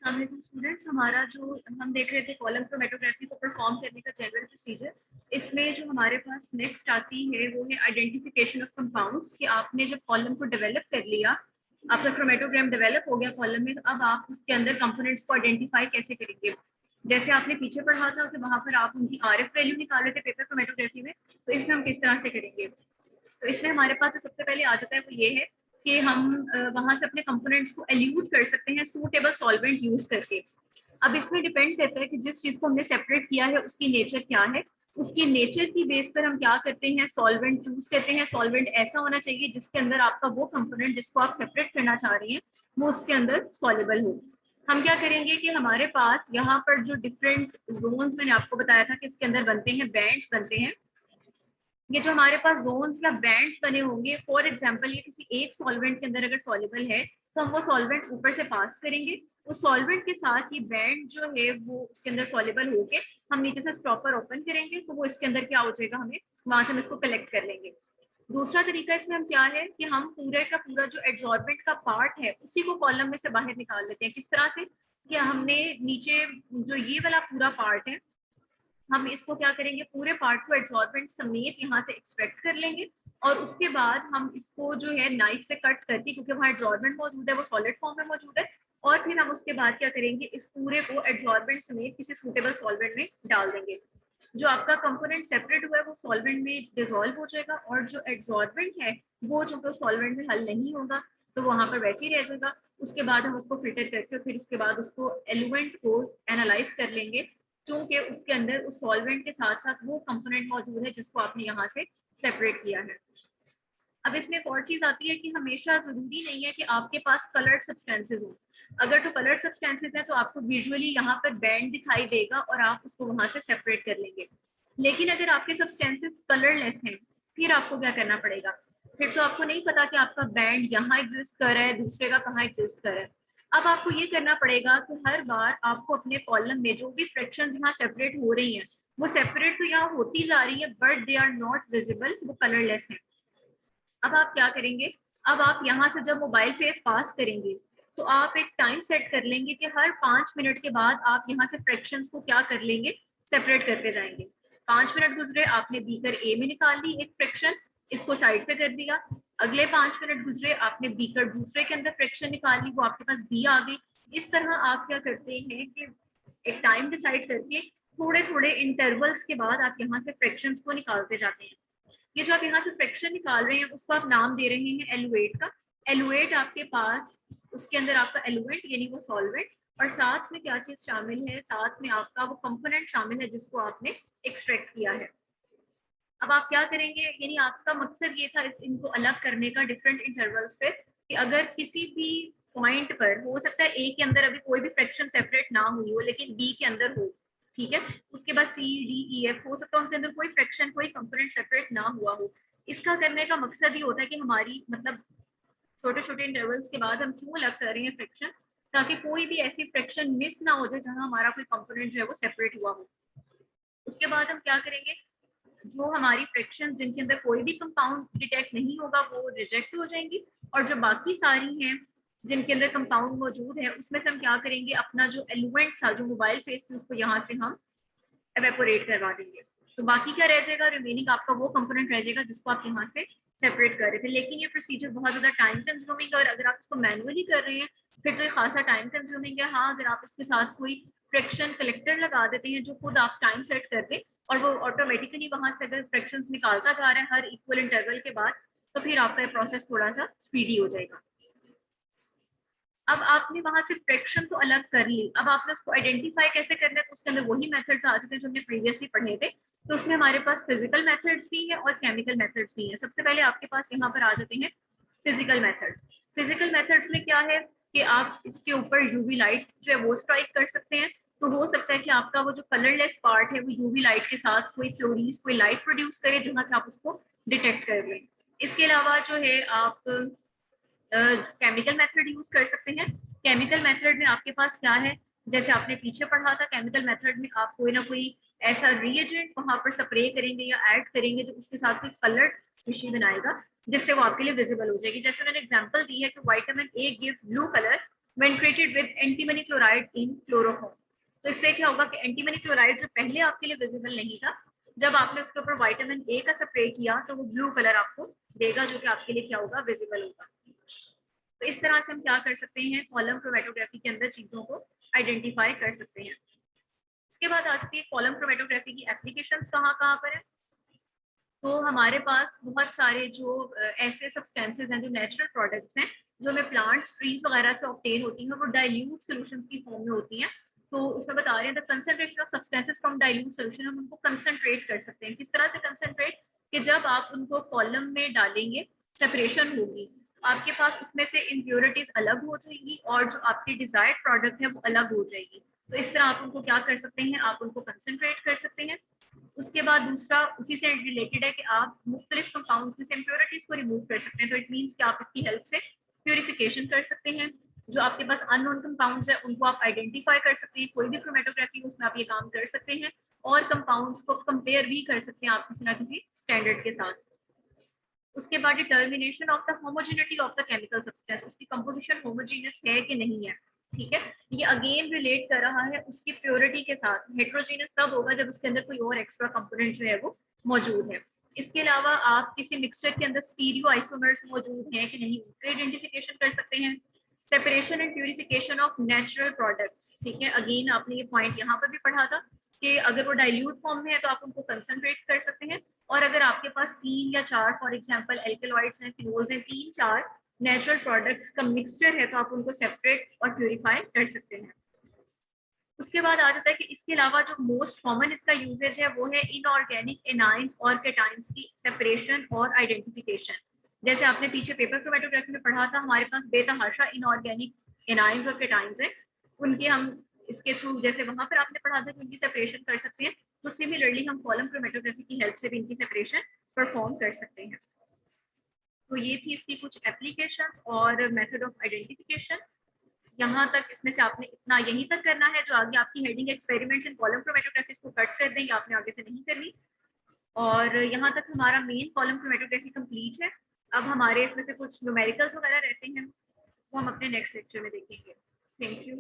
Students, हमारा जो हम देख रहे थे कॉलम क्रोमेटोग्राफी को परफॉर्म करने का जनरल प्रोसीजर, इसमें जो हमारे पास नेक्स्ट आती है वो है आइडेंटिफिकेशन ऑफ कंपाउंड्स। कि आपने जब कॉलम को डेवलप कर लिया, आपका क्रोमेटोग्राम डेवलप हो गया कॉलम में, तो अब आप उसके अंदर कंपोनेंट्स को आइडेंटिफाई कैसे करेंगे। जैसे आपने पीछे पढ़ा था कि वहां पर आप उनकी आरएफ वैल्यू निकाल रहे थे पेपर क्रोमेटोग्राफी में, तो इसमें हम किस तरह से करेंगे। तो इसमें हमारे पास तो सबसे पहले आ जाता है वो ये है कि हम वहां से अपने कंपोनेंट्स को एल्यूट कर सकते हैं सूटेबल सॉल्वेंट यूज करके। अब इसमें डिपेंड करता है कि जिस चीज को हमने सेपरेट किया है उसकी नेचर क्या है। उसकी नेचर की बेस पर हम क्या करते हैं, सॉल्वेंट चूज करते हैं। सॉल्वेंट ऐसा होना चाहिए जिसके अंदर आपका वो कंपोनेंट जिसको आप सेपरेट करना चाह रही हैं वो उसके अंदर सॉल्युबल हो। हम क्या करेंगे कि हमारे पास यहाँ पर जो डिफरेंट जोन्स मैंने आपको बताया था कि इसके अंदर बनते हैं, बैंड्स बनते हैं। ये जो हमारे पास जोन्स या बैंड्स बने होंगे, फॉर एग्जांपल ये किसी एक सॉल्वेंट के अंदर अगर सॉल्युबल है तो हम वो सॉल्वेंट ऊपर से पास करेंगे। उस सॉल्वेंट के साथ ये बैंड जो है वो उसके अंदर सॉल्युबल होके हम नीचे से स्टॉपर ओपन करेंगे तो वो इसके अंदर क्या हो जाएगा, हमें वहां से हम इसको कलेक्ट कर लेंगे। दूसरा तरीका इसमें हम क्या है कि हम पूरे का पूरा जो एड्सॉर्बेंट का पार्ट है उसी को कॉलम में से बाहर निकाल लेते हैं। किस तरह से कि हमने नीचे जो ये वाला पूरा पार्ट है, हम इसको क्या करेंगे, पूरे पार्ट को एड्सॉर्बेंट समेत यहाँ से एक्सट्रैक्ट कर लेंगे। और उसके बाद हम इसको जो है नाइफ से कट करके, क्योंकि वहाँ एड्सॉर्बेंट मौजूद है वो सॉलिड फॉर्म में मौजूद है, और फिर हम उसके बाद क्या करेंगे, इस पूरे को एड्सॉर्बेंट समेत किसी सूटेबल सॉल्वेंट में डाल देंगे। जो आपका कंपोनेंट सेपरेट हुआ है वो सॉल्वेंट में डिजोल्व हो जाएगा, और जो एड्सॉर्बेंट है वो जो सॉल्वेंट में हल नहीं होगा तो वहां पर वैसे ही रह जाएगा। उसके बाद हम उसको फिल्टर करके फिर उसके बाद उसको एलिमेंट को एनालाइज कर लेंगे, क्योंकि उसके अंदर उस सॉल्वेंट के साथ साथ वो कंपोनेंट मौजूद है जिसको आपने यहाँ से सेपरेट किया है। अब इसमें एक और चीज आती है कि हमेशा जरूरी नहीं है कि आपके पास कलर्ड सब्सटेंसेज हो। अगर तो कलर्ड सब्सटेंसेज है तो आपको विजुअली यहाँ पर बैंड दिखाई देगा और आप उसको वहां से सेपरेट कर लेंगे। लेकिन अगर आपके सब्सटेंसेज कलरलेस हैं, फिर आपको क्या करना पड़ेगा। फिर तो आपको नहीं पता कि आपका बैंड यहाँ एग्जिस्ट कर रहा है, दूसरे का कहाँ एग्जिस्ट कर रहा है। अब आपको ये करना पड़ेगा कि हर बार आपको अपने कॉलम में जो भी फ्रैक्शंस यहाँ सेपरेट हो रही हैं वो सेपरेट तो यहाँ होती जा रही है but they are not visible, वो कलरलेस है। अब आप क्या करेंगे, अब आप यहाँ से जब मोबाइल फेस पास करेंगे तो आप एक टाइम सेट कर लेंगे कि हर 5 मिनट के बाद आप यहाँ से फ्रैक्शंस को क्या कर लेंगे, सेपरेट करते जाएंगे। 5 मिनट गुजरे, आपने बीकर ए में निकाल ली एक फ्रैक्शन, इसको साइड पे कर दिया। अगले 5 मिनट गुजरे, आपने बीकर दूसरे के अंदर फ्रैक्शन निकाल ली, वो आपके पास बी आ गई। इस तरह आप क्या करते हैं कि एक टाइम डिसाइड करके थोड़े थोड़े इंटरवल्स के बाद आप यहाँ से फ्रैक्शंस को निकालते जाते हैं। ये जो आप यहाँ से फ्रैक्शन निकाल रहे हैं उसको आप नाम दे रहे हैं एलुएट का। एलुएट आपके पास, उसके अंदर आपका एलुएंट यानी वो सॉल्वेंट, और साथ में क्या चीज शामिल है, साथ में आपका वो कंपोनेंट शामिल है जिसको आपने एक्सट्रैक्ट किया है। अब आप क्या करेंगे, यानी आपका मकसद ये था इनको अलग करने का डिफरेंट इंटरवल्स पे, कि अगर किसी भी पॉइंट पर हो सकता है ए के अंदर अभी कोई भी फ्रैक्शन सेपरेट ना हुई हो लेकिन बी के अंदर हो, ठीक है, उसके बाद सी डी ई एफ हो सकता है उनके अंदर कोई फ्रैक्शन कोई कंपोनेंट सेपरेट ना हुआ हो। इसका करने का मकसद ये होता है कि हमारी मतलब छोटे छोटे इंटरवल्स के बाद हम क्यों अलग कर रहे हैं फ्रैक्शन, ताकि कोई भी ऐसी फ्रैक्शन मिस ना हो जाए जहां हमारा कोई कंपोनेंट जो है वो सेपरेट हुआ हो। उसके बाद हम क्या करेंगे, जो हमारी फ्रैक्शन जिनके अंदर कोई भी कंपाउंड डिटेक्ट नहीं होगा वो रिजेक्ट हो जाएंगी, और जो बाकी सारी हैं जिनके अंदर कंपाउंड मौजूद है उसमें से हम क्या करेंगे, अपना जो एलिमेंट था जो मोबाइल फेस थी उसको यहाँ से हम एवेपोरेट करवा देंगे। तो बाकी क्या रह जाएगा, रिमेनिंग आपका वो कंपोनेंट रह जाएगा जिसको आप यहाँ से सेपरेट कर रहे थे। लेकिन ये प्रोसीजर बहुत ज्यादा टाइम कंज्यूमिंग है, और अगर आप इसको मैनुअली कर रहे हैं फिर तो ये खासा टाइम कंज्यूमिंग है। हाँ, अगर आप इसके साथ कोई फ्रैक्शन कलेक्टर लगा देते हैं जो खुद आप टाइम सेट कर दें और वो ऑटोमेटिकली वहां से अगर फ्रैक्शंस निकालता जा रहा है हर इक्वल इंटरवल के बाद, तो फिर आपका प्रोसेस थोड़ा सा स्पीडी हो जाएगा। अब आपने वहां से फ्रैक्शन तो अलग कर ली, अब आपने उसको आइडेंटिफाई कैसे करना है, तो उसके अंदर वही मेथड्स आ जाते हैं जो हमने प्रीवियसली पढ़े थे। तो उसमें हमारे पास फिजिकल मेथड्स भी है और केमिकल मेथड्स भी है। सबसे पहले आपके पास यहाँ पर आ जाते हैं फिजिकल मेथड्स। फिजिकल मेथड्स में क्या है कि आप इसके ऊपर यूवी लाइट जो है वो स्ट्राइक कर सकते हैं। तो हो सकता है कि आपका वो जो कलरलेस पार्ट है वो यूवी लाइट के साथ कोई फ्लोरीज कोई लाइट प्रोड्यूस करे जहां से आप उसको डिटेक्ट कर लें। इसके अलावा जो है आप केमिकल मेथड यूज कर सकते हैं। केमिकल मेथड में आपके पास क्या है, जैसे आपने पीछे पढ़ा था, केमिकल मेथड में आप कोई ना कोई ऐसा रिएजेंट वहां पर स्प्रे करेंगे या ऐड करेंगे जो उसके साथ कोई कलर स्पेशी बनाएगा जिससे वो आपके लिए विजिबल हो जाएगी। जैसे मैंने एग्जांपल दी है कि vitamin A gives blue colour, when treated with antimony chloride in chloroform. तो इससे क्या होगा कि एंटीमनी क्लोराइड जो पहले आपके लिए विजिबल नहीं था, जब आपने उसके ऊपर विटामिन ए का स्प्रे किया तो वो ब्लू कलर आपको देगा, जो कि आपके लिए क्या होगा, विजिबल होगा। तो इस तरह से हम क्या कर सकते हैं, कॉलम क्रोमेटोग्राफी के अंदर चीजों को आइडेंटिफाई कर सकते हैं। उसके बाद आती है कॉलम क्रोमेटोग्राफी की एप्लीकेशंस कहाँ कहाँ पर है। तो हमारे पास बहुत सारे जो ऐसे सब्सटेंसेस हैं, जो नेचुरल प्रोडक्ट्स हैं, जो हमें प्लांट्स ट्रीज वगैरह से ऑब्टेन होती हैं, वो डाइल्यूट सॉल्यूशंस की फॉर्म में होती हैं। तो उसमें बता रहे हैं the concentration of substances from dilute solution, हम उनको कंसंट्रेट कर सकते हैं। किस तरह से कंसंट्रेट, कि जब आप उनको कॉलम में डालेंगे, सेपरेशन होगी, आपके पास उसमें से इम्प्योरिटीज अलग हो जाएगी और जो आपकी डिजायर्ड प्रोडक्ट है वो अलग हो जाएगी। तो इस तरह आप उनको क्या कर सकते हैं, आप उनको कंसंट्रेट कर सकते हैं। उसके बाद दूसरा उसी से रिलेटेड है कि आप मुख्तलिफ कंपाउंड में से इम्प्योरिटीज को रिमूव कर सकते हैं। तो इट मीन्स कि आप इसकी हेल्प से प्योरिफिकेशन कर सकते हैं। जो आपके पास अननोन कंपाउंड्स है उनको आप आइडेंटिफाई कर सकते हैं, कोई भी क्रोमेटोग्राफी उसमें आप ये काम कर सकते हैं, और कंपाउंड्स को कंपेयर भी कर सकते हैं आप किसी ना किसी स्टैंडर्ड के साथ। उसके बाद determination of the homogeneity of the chemical substance, उसकी कंपोजिशन होमोजीनियस है कि नहीं है। ठीक है, ये अगेन रिलेट कर रहा है उसकी प्योरिटी के साथ। हेट्रोजीनियस तब होगा जब उसके अंदर कोई और एक्स्ट्रा कंपोनेंट जो है वो मौजूद है। इसके अलावा आप किसी मिक्सचर के अंदर स्टीरियो आइसोमर्स मौजूद हैं कि नहीं, उसका आइडेंटिफिकेशन कर सकते हैं। Separation and purification of natural products, ठीक है, अगेन आपने ये पॉइंट यहाँ पर भी पढ़ा था कि अगर वो डाइल्यूट फॉर्म में है तो आप उनको कंसंट्रेट कर सकते हैं, और अगर आपके पास 3 या 4 फॉर एग्जांपल एल्केलॉइड्स हैं, फिनोल्स हैं, 3-4 नेचुरल प्रोडक्ट्स का मिक्सचर है, तो आप उनको सेपरेट और प्यूरिफाई कर सकते हैं। उसके बाद आ जाता है कि इसके अलावा जो मोस्ट कॉमन इसका यूजेज है वो है इनऑर्गेनिक एनाइंस और कैटाइंस की सेपरेशन और आइडेंटिफिकेशन। जैसे आपने पीछे पेपर क्रोमेटोग्राफी में पढ़ा था, हमारे पास बेतहाशा इनऑर्गेनिक एनाइंस और कैटाइंस है, उनके हम इसके थ्रू, जैसे वहां पर आपने पढ़ा था कि उनकी सेपरेशन कर सकते हैं, तो सिमिलरली हम कॉलम क्रोमेटोग्राफी की हेल्प से भी इनकी सेपरेशन परफॉर्म कर सकते हैं। तो ये थी इसकी कुछ एप्लीकेशंस और मेथड ऑफ आइडेंटिफिकेशन। यहाँ तक इसमें से आपने इतना यहीं तक करना है। जो आगे आपकी heading experiments in column chromatography को कट कर देंगे, आपने आगे से नहीं करनी। और यहाँ तक हमारा मेन कॉलम क्रोमेटोग्राफी कंप्लीट है। अब हमारे इसमें से कुछ न्यूमेरिकल्स वगैरह रहते हैं, वो हम अपने नेक्स्ट लेक्चर में देखेंगे। Thank you.